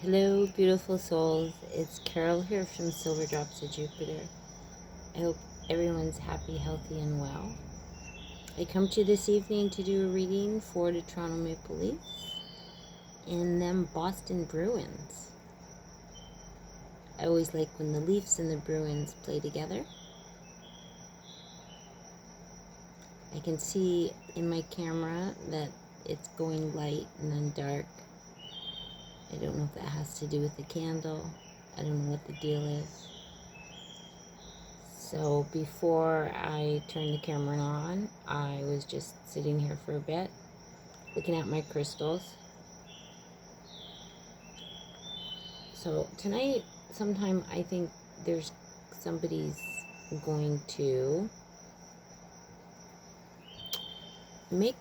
Hello, beautiful souls. It's Carol here from Silver Drops of Jupiter. I hope everyone's happy, healthy, and well. I come to you this evening to do a reading for the Toronto Maple Leafs and them Boston Bruins. I always like when the Leafs and the Bruins play together. I can see in my camera that it's going light and then dark. I don't know if that has to do with the candle. I don't know what the deal is. So before I turned the camera on, I was just sitting here for a bit, looking at my crystals. So tonight, sometime I think there's somebody's going to make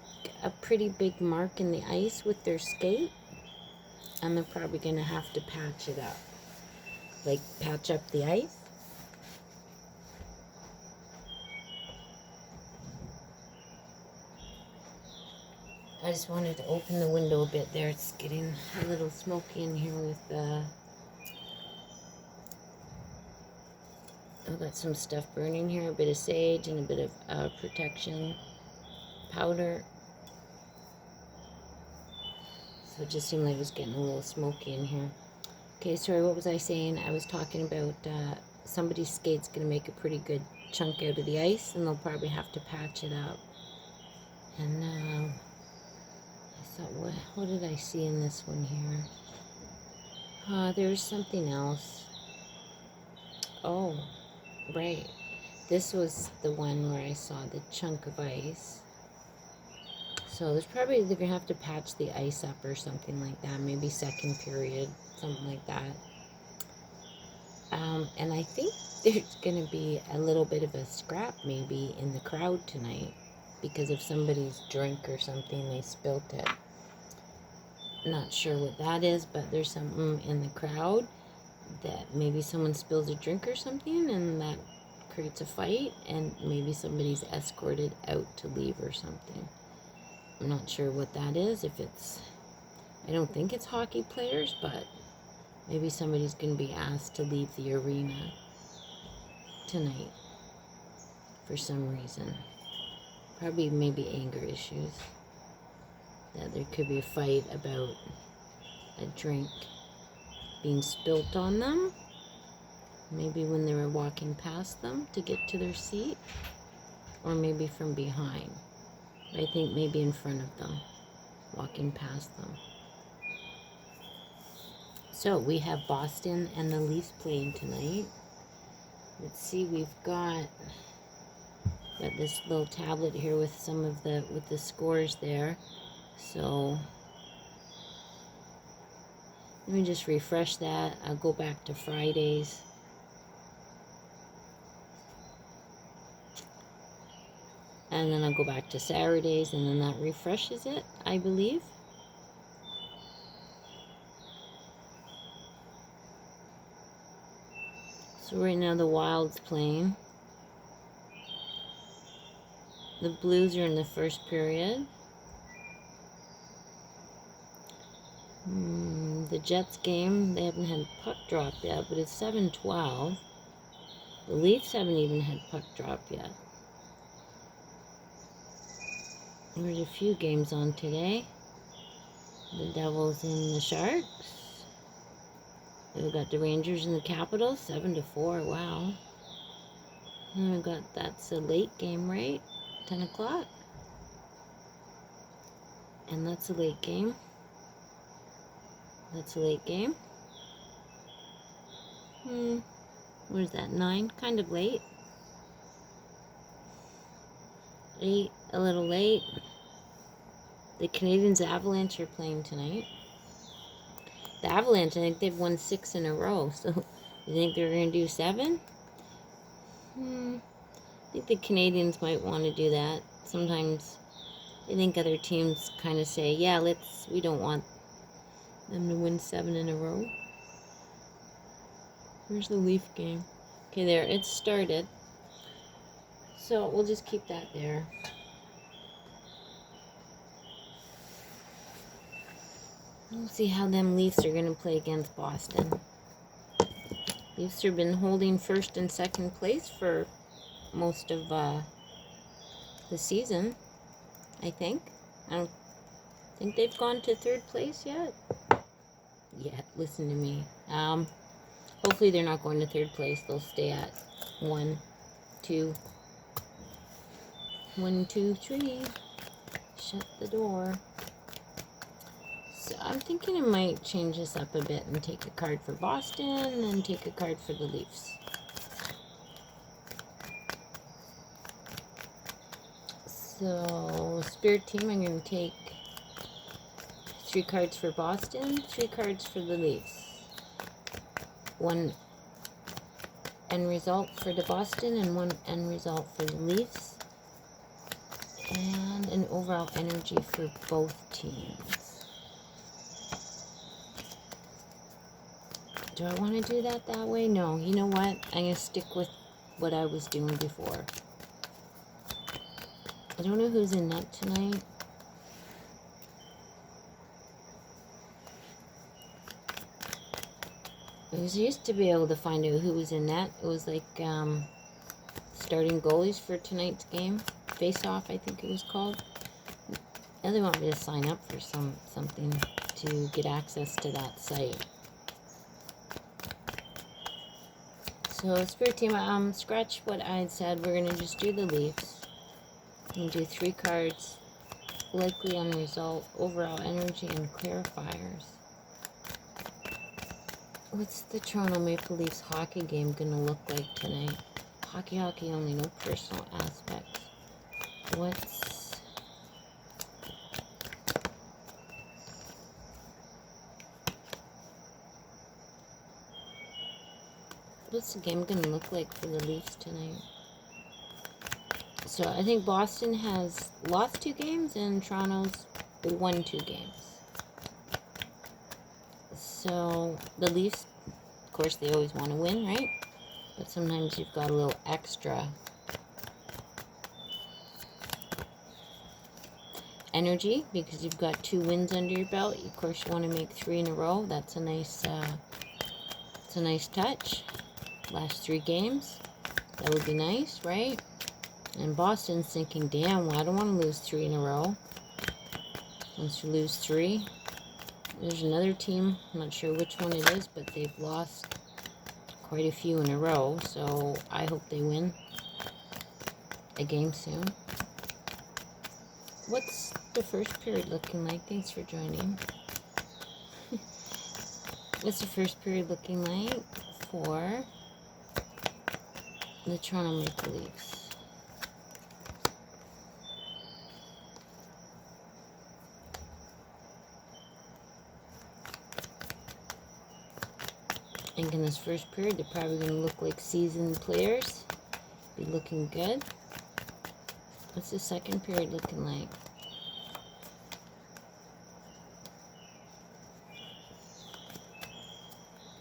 a pretty big mark in the ice with their skate, and they're probably going to have to patch it up, like patch up the ice. I just wanted to open the window a bit there. It's getting a little smoky in here with I've got some stuff burning here, a bit of sage and a bit of protection powder. So it just seemed like it was getting a little smoky in here. Okay, sorry, what was I saying? I was talking about somebody's skate's going to make a pretty good chunk out of the ice, and they'll probably have to patch it up. And I thought, what did I see in this one here? There's something else. Oh, right. This was the one where I saw the chunk of ice. So there's probably, they're going to have to patch the ice up or something like that. Maybe second period, something like that. And I think there's going to be a little bit of a scrap maybe in the crowd tonight. Because of somebody's drink or something, they spilt it. Not sure what that is, but there's something in the crowd that maybe someone spills a drink or something, and that creates a fight, and maybe somebody's escorted out to leave or something. I'm not sure what that is. If it's, I don't think it's hockey players, but maybe somebody's going to be asked to leave the arena tonight for some reason. Probably maybe anger issues. That there could be a fight about a drink being spilt on them. Maybe when they were walking past them to get to their seat. Or maybe from behind. I think maybe in front of them, walking past them. So we have Boston and the Leafs playing tonight. Let's see, we've got this little tablet here with some of the scores there. So let me just refresh that. I'll go back to Fridays. And then I'll go back to Saturdays, and then that refreshes it, I believe. So right now the Wild's playing. The Blues are in the first period. The Jets game, they haven't had puck drop yet, but it's 7-12. The Leafs haven't even had puck drop yet. There's a few games on today. The Devils and the Sharks. We've got the Rangers and the Capitals, 7-4, wow. And we've got, that's a late game, right? 10 o'clock. And that's a late game. That's a late game. What is that, 9? Kind of late. 8, a little late. The Canadiens Avalanche are playing tonight. The Avalanche, I think they've won 6 in a row. So, you think they're going to do 7? I think the Canadiens might want to do that. Sometimes I think other teams kind of say, yeah, we don't want them to win 7 in a row. Where's the Leaf game? Okay, there, it started. So we'll just keep that there. We'll see how them Leafs are going to play against Boston. Leafs have been holding first and second place for most of the season, I think. I don't think they've gone to third place yet. Listen to me. Hopefully they're not going to third place. They'll stay at 1, 2. 1, 2, 3. Shut the door. So I'm thinking I might change this up a bit and take a card for Boston and take a card for the Leafs. So, Spirit Team, I'm going to take 3 cards for Boston, 3 cards for the Leafs. 1 end result for the Boston and 1 end result for the Leafs. And an overall energy for both teams. Do I want to do that way? No. You know what? I'm going to stick with what I was doing before. I don't know who's in net tonight. I used to be able to find out who was in net. It was like starting goalies for tonight's game. Face Off, I think it was called. Now they want me to sign up for something to get access to that site. So, Spirit Team, scratch what I had said. We're going to just do the Leafs. And do 3 cards. Likely on result, overall energy, and clarifiers. What's the Toronto Maple Leafs hockey game going to look like tonight? Hockey only, no personal aspects. What's the game going to look like for the Leafs tonight? So I think Boston has lost 2 games and Toronto's won 2 games. So the Leafs, of course, they always want to win, right? But sometimes you've got a little extra energy because you've got 2 wins under your belt. Of course, you want to make 3 in a row. That's a nice touch. Last 3 games, that would be nice, right? And Boston's thinking, damn, well, I don't want to lose 3 in a row. Once you lose 3, there's another team, I'm not sure which one it is, but they've lost quite a few in a row, so I hope they win a game soon. What's the first period looking like? Thanks for joining. What's the first period looking like for the Toronto Maple Leafs? I think in this first period, they're probably going to look like seasoned players. Be looking good. What's the second period looking like?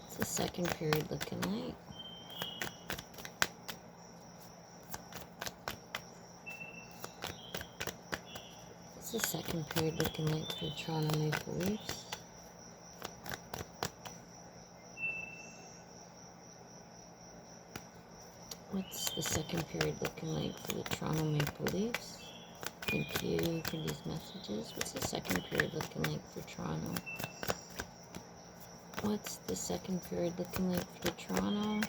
What's the second period looking like? What's the second period looking like for the Toronto Maple Leafs? What's the second period looking like for the Toronto Maple Leafs? Thank you for these messages. What's the second period looking like for Toronto? What's the second period looking like for Toronto?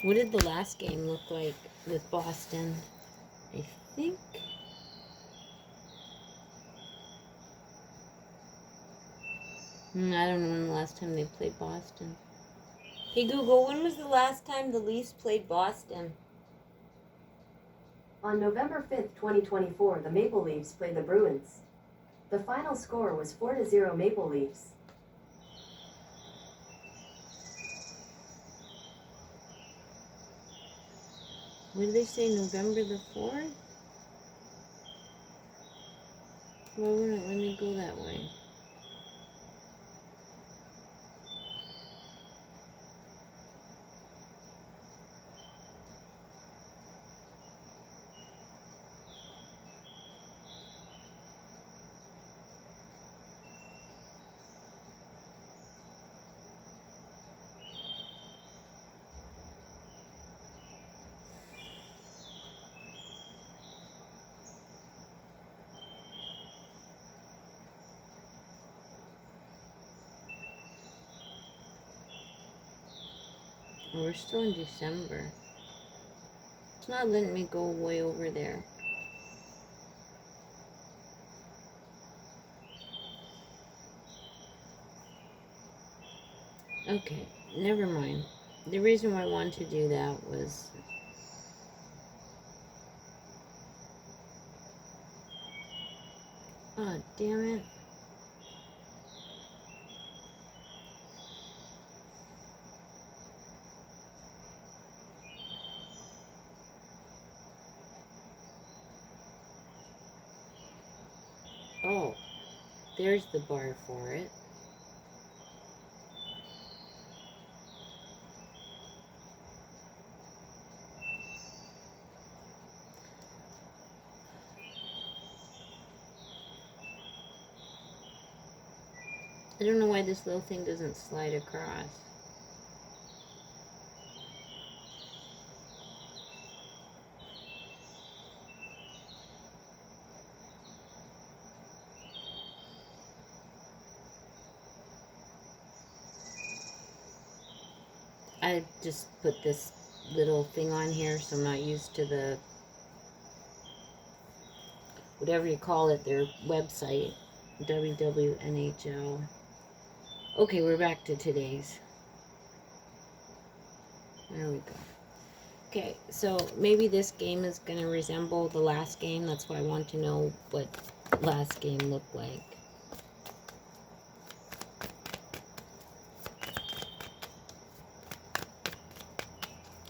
What did the last game look like with Boston? I think... I don't know when the last time they played Boston. Hey Google, when was the last time the Leafs played Boston? On November 5th, 2024, the Maple Leafs played the Bruins. The final score was 4-0 Maple Leafs. What did they say, November the 4th? Why wouldn't it let me go that way? We're still in December. It's not letting me go way over there. Okay, never mind. The reason why I wanted to do that was... Oh, damn it. Oh, there's the bar for it. I don't know why this little thing doesn't slide across. I just put this little thing on here, so I'm not used to the, whatever you call it, their website, WWNHL. Okay, we're back to today's. There we go. Okay, so maybe this game is going to resemble the last game. That's why I want to know what last game looked like.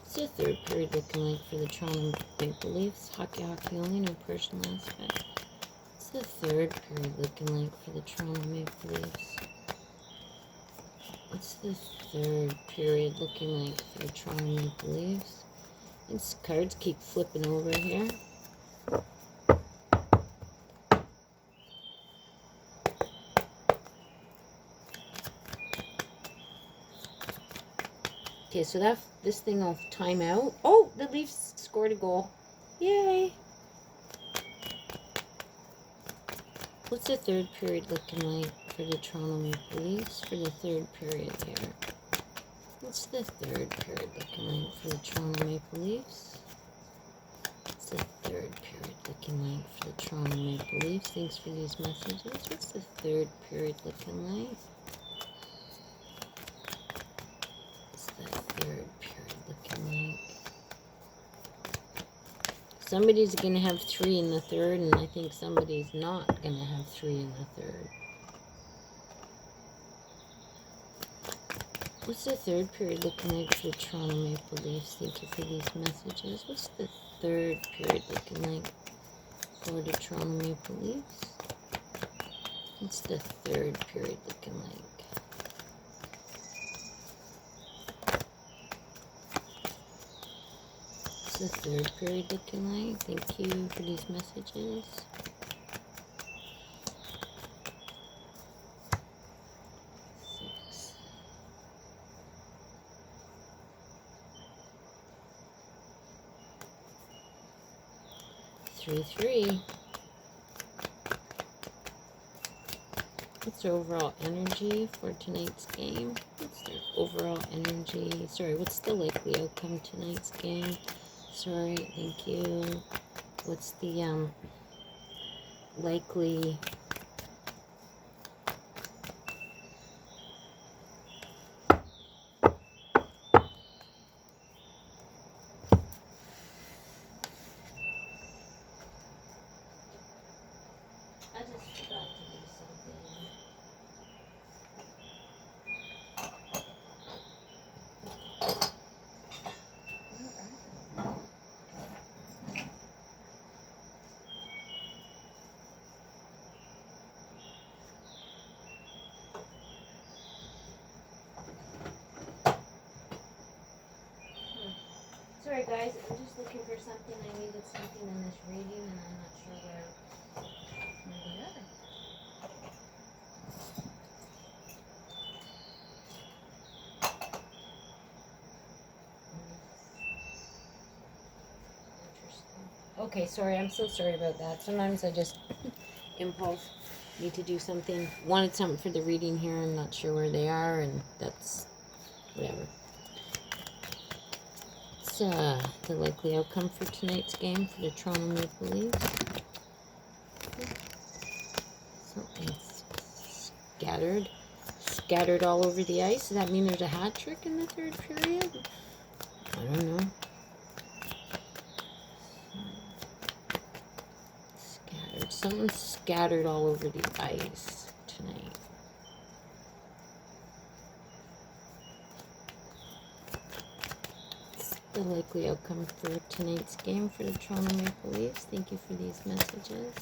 It's the third period looking like for the Toronto Maple Leafs. Hockey only, no personal aspect. It's the third period looking like for the Toronto Maple Leafs. What's the third period looking like for the Toronto Maple Leafs? These cards keep flipping over here. Okay, so this thing will time out. Oh, the Leafs scored a goal. Yay! What's the third period looking like for the Toronto Maple Leafs for the third period here? What's the third period looking like for the Toronto Maple Leafs? What's the third period looking like for the Toronto Maple Leafs? Thanks for these messages. What's the third period looking like? What's the third period looking like? Somebody's going to have 3 in the third, and I think somebody's not going to have 3 in the third. What's the third period looking like for the Toronto Maple Leafs? Thank you for these messages. What's the third period looking like for the Toronto Maple Leafs? What's the third period looking like? What's the third period looking like? Thank you for these messages. Three. What's their overall energy for tonight's game? What's their overall energy? Sorry, what's the likely outcome tonight's game? Sorry, thank you. What's the likely... I just forgot to do something. Sorry guys, I'm just looking for something. I needed something in this reading and I'm not sure where they are. Okay, sorry, I'm so sorry about that. Sometimes I just impulse need to do something. Wanted something for the reading here, I'm not sure where they are, and that's whatever. What's the likely outcome for tonight's game for the Toronto Maple Leafs? Something's scattered all over the ice. Does that mean there's a hat trick in the third period? I don't know. Something's scattered all over the ice tonight. The likely outcome for tonight's game for the Toronto Maple Leafs. Thank you for these messages.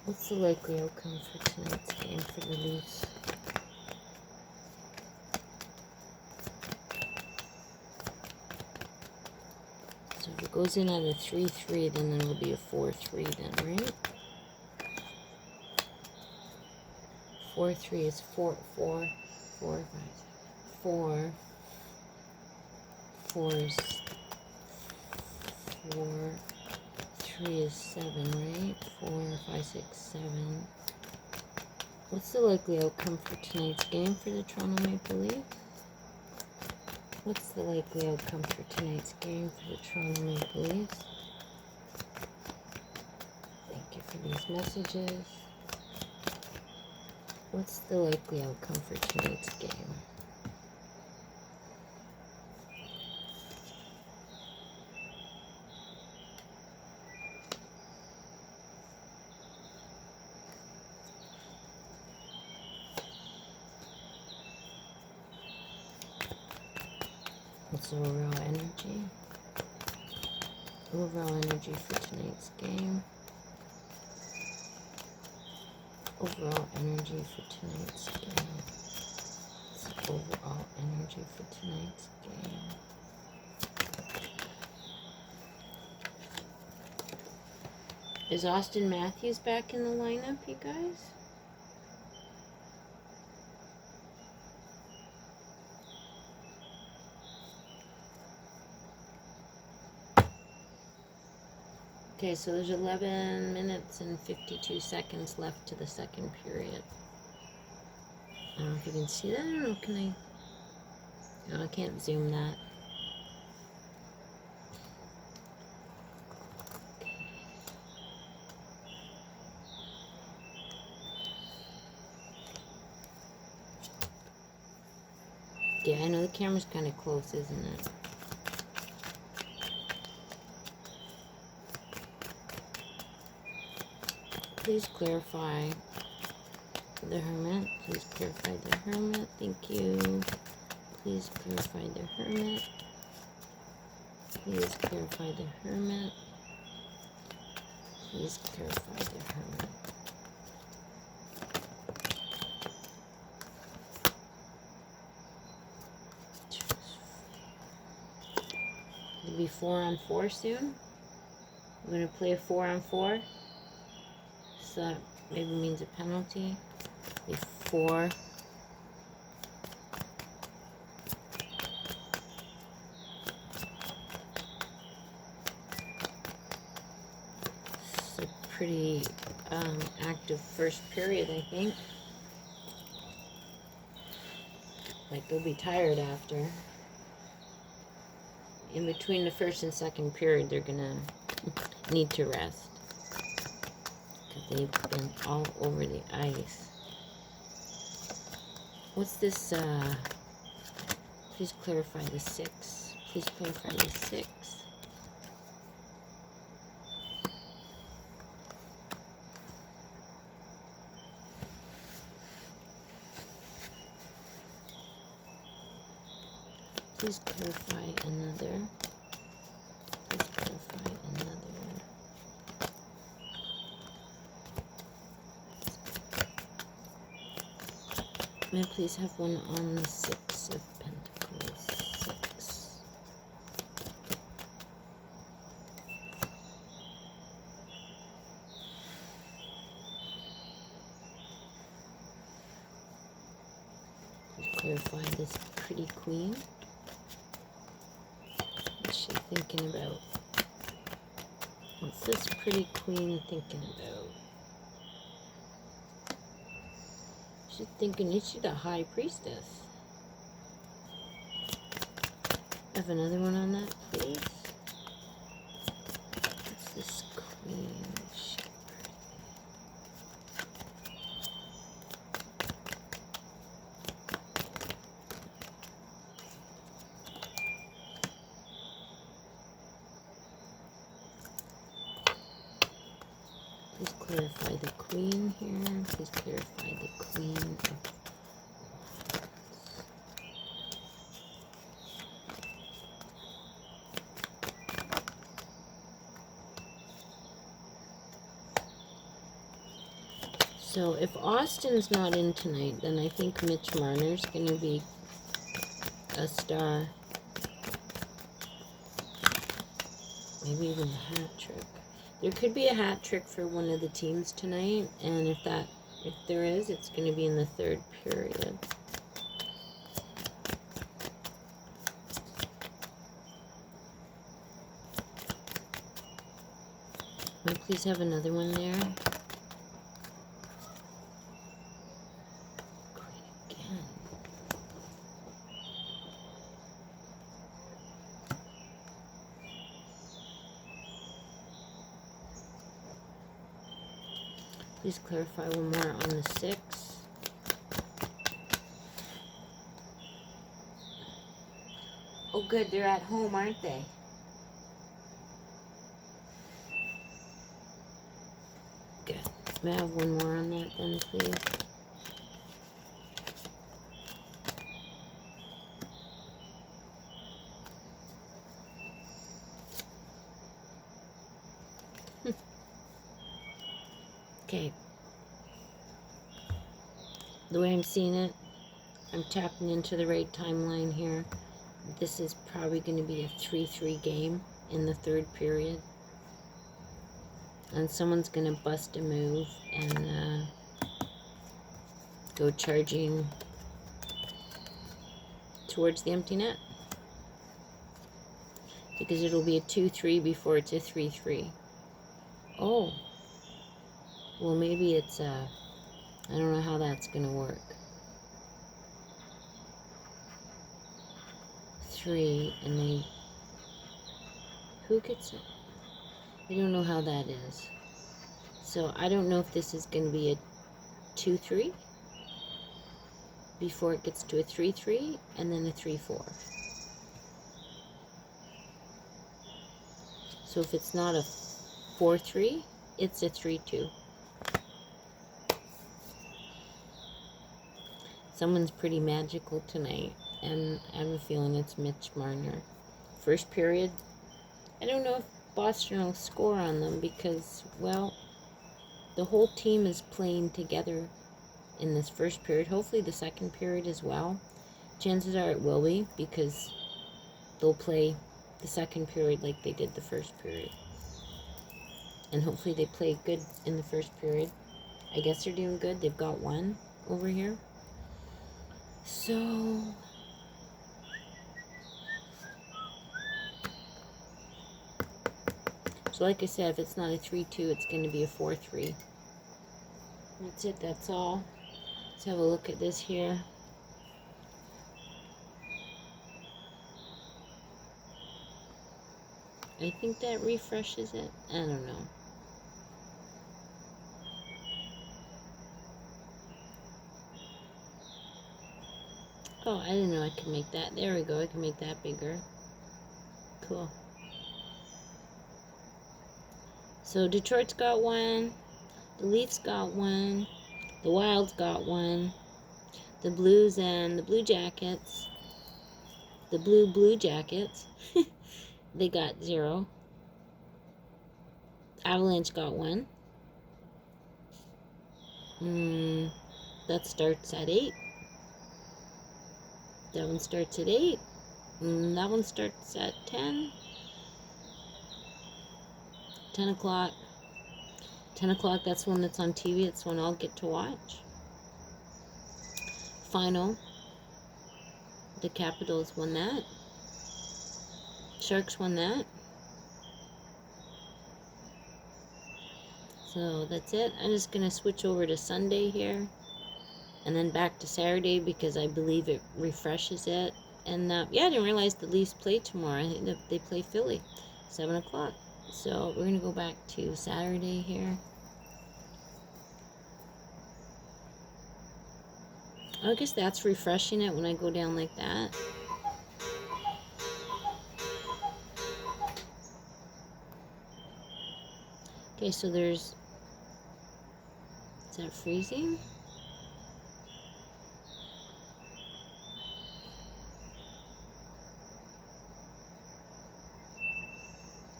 What's the likely outcome for tonight's game for the Leafs? So if it goes in at a 3-3, then it'll be a 4-3 then, right? 4-3 is 4, 4, 4, 5, 4. 4 is 4. 3 is 7, right? 4, 5, 6, 7. What's the likely outcome for tonight's game for the Toronto Maple Leafs? What's the likely outcome for tonight's game for the Toronto Maple Leafs? Thank you for these messages. What's the likely outcome for tonight's game? What's the overall energy? Overall energy for tonight's game. Overall energy for tonight's game. What's the overall energy for tonight's game? Is Austin Matthews back in the lineup, you guys? Okay, so there's 11 minutes and 52 seconds left to the second period. I don't know if you can see that. I don't know, can I? No, I can't zoom that. Yeah, I know the camera's kind of close, isn't it? Please clarify the Hermit. Please clarify the Hermit. Thank you. Please clarify the Hermit. Please clarify the Hermit. Please clarify the Hermit. It'll be 4-on-4 soon. We're going to play a 4-on-4. So that maybe means a penalty. Before. It's a pretty active first period, I think. Like they'll be tired after. In between the first and second period, they're gonna need to rest. They've been all over the ice. What's this, please clarify the 6. Please clarify the 6. Please clarify another. Please clarify another. May I please have one on the 6 of Pentacles? 6. Please clarify this pretty queen. What's she thinking about? What's this pretty queen thinking about? She's thinking she's the high priestess. Have another one on that, please. What's this queen shepherd? Please clarify the queen here. Please clarify the queen of So if Austin's not in tonight, then I think Mitch Marner's going to be a star. Maybe even a hat trick. There could be a hat trick for one of the teams tonight, and if there is, it's going to be in the third period. May I please have another one there? Please clarify one more on the 6. Oh good, they're at home, aren't they? Good. May I have one more on that then, please? Okay. The way I'm seeing it, I'm tapping into the right timeline here. This is probably going to be a 3-3 game in the third period. And someone's going to bust a move and go charging towards the empty net. Because it'll be a 2-3 before it's a 3-3. Oh. Well, maybe it's I don't know how that's going to work. 3, and they... Who gets it? I don't know how that is. So, I don't know if this is going to be a 2-3 before it gets to a 3-3, and then a 3-4. So, if it's not a 4-3, it's a 3-2. Someone's pretty magical tonight, and I have a feeling it's Mitch Marner. First period, I don't know if Boston will score on them because, well, the whole team is playing together in this first period. Hopefully the second period as well. Chances are it will be because they'll play the second period like they did the first period. And hopefully they play good in the first period. I guess they're doing good. They've got one over here. So, like I said, if it's not a 3-2, it's going to be a 4-3. That's it, that's all. Let's have a look at this here. I think that refreshes it. I don't know. Oh, I didn't know I could make that. There we go. I can make that bigger. Cool. So Detroit's got one. The Leafs got one. The Wild's got one. The Blues and the Blue Jackets. The Blue Jackets. They got 0. Avalanche got 1. That starts at 8. That one starts at 8. That one starts at 10. 10 o'clock. 10 o'clock, that's one that's on TV. It's one I'll get to watch. Final. The Capitals won that. Sharks won that. So that's it. I'm just going to switch over to Sunday here. And then back to Saturday because I believe it refreshes it. And yeah, I didn't realize the Leafs play tomorrow. I think that they play Philly, 7 o'clock. So we're going to go back to Saturday here. I guess that's refreshing it when I go down like that. Okay, so there's... Is that freezing?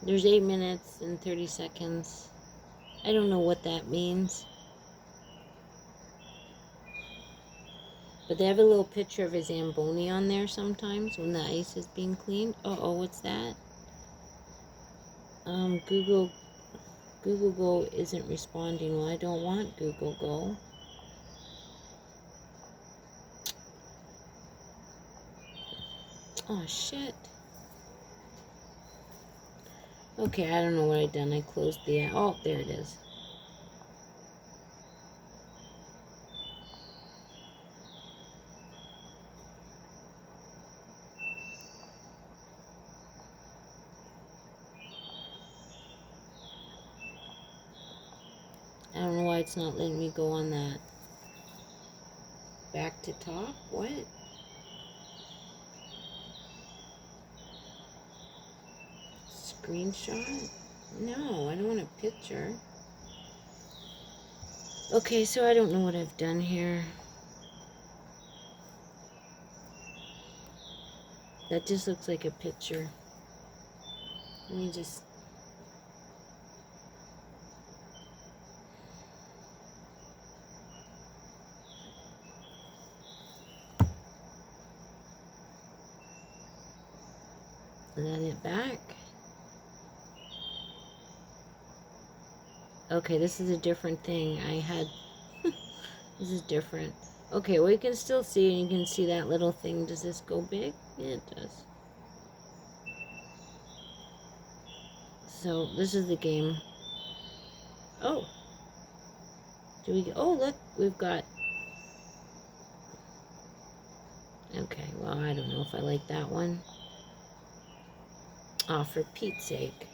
There's 8 minutes and 30 seconds. I don't know what that means. But they have a little picture of a Zamboni on there sometimes when the ice is being cleaned. Uh-oh, what's that? Google Go isn't responding. Well, I don't want Google Go. Oh, shit. Okay, I don't know what I done. I closed the app. Oh, there it is. I don't know why it's not letting me go on that. Back to top? What? Screenshot? No, I don't want a picture. Okay, so I don't know what I've done here. That just looks like a picture. Let me just... Is that it back? Okay, this is a different thing. I had... This is different. Okay, well, you can still see, and you can see that little thing. Does this go big? Yeah, it does. So, this is the game. Oh. Do we... Oh, look. We've got... Okay, well, I don't know if I like that one. Oh, for Pete's sake.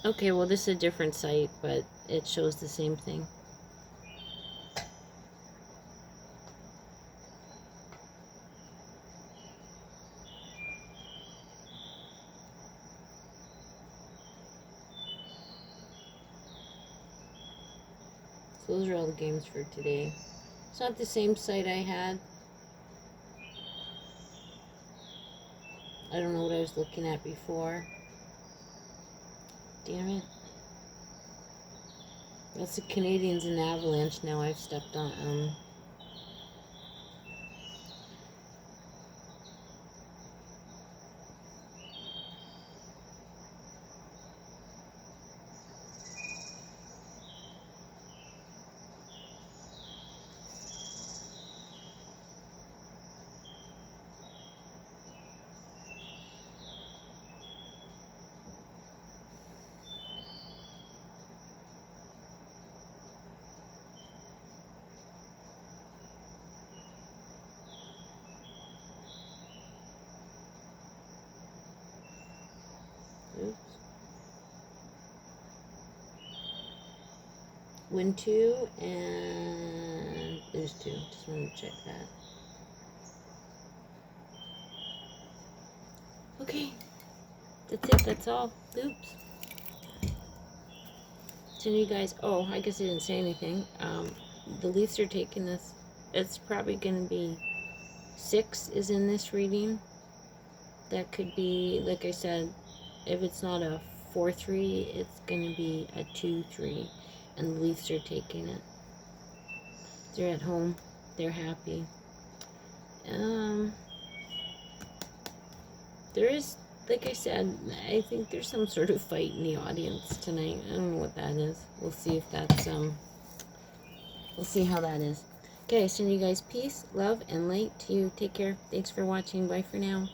Okay, well, this is a different site, but it shows the same thing. So those are all the games for today. It's not the same site I had. I don't know what I was looking at before. Damn it. That's the Canadians and Avalanche now. I've stepped on. Oops. Win 2 and lose 2. Just wanted to check that. Okay. That's it. That's all. Oops. So you guys... Oh, I guess I didn't say anything. The Leafs are taking this. It's probably going to be 6 is in this reading. That could be, like I said, if it's not a 4-3, it's going to be a 2-3. And the Leafs are taking it. They're at home. They're happy. There is like I said, I think there's some sort of fight in the audience tonight. I don't know what that is. We'll see if that's we'll see how that is. Okay, send you guys peace, love, and light to you. Take care. Thanks for watching. Bye for now.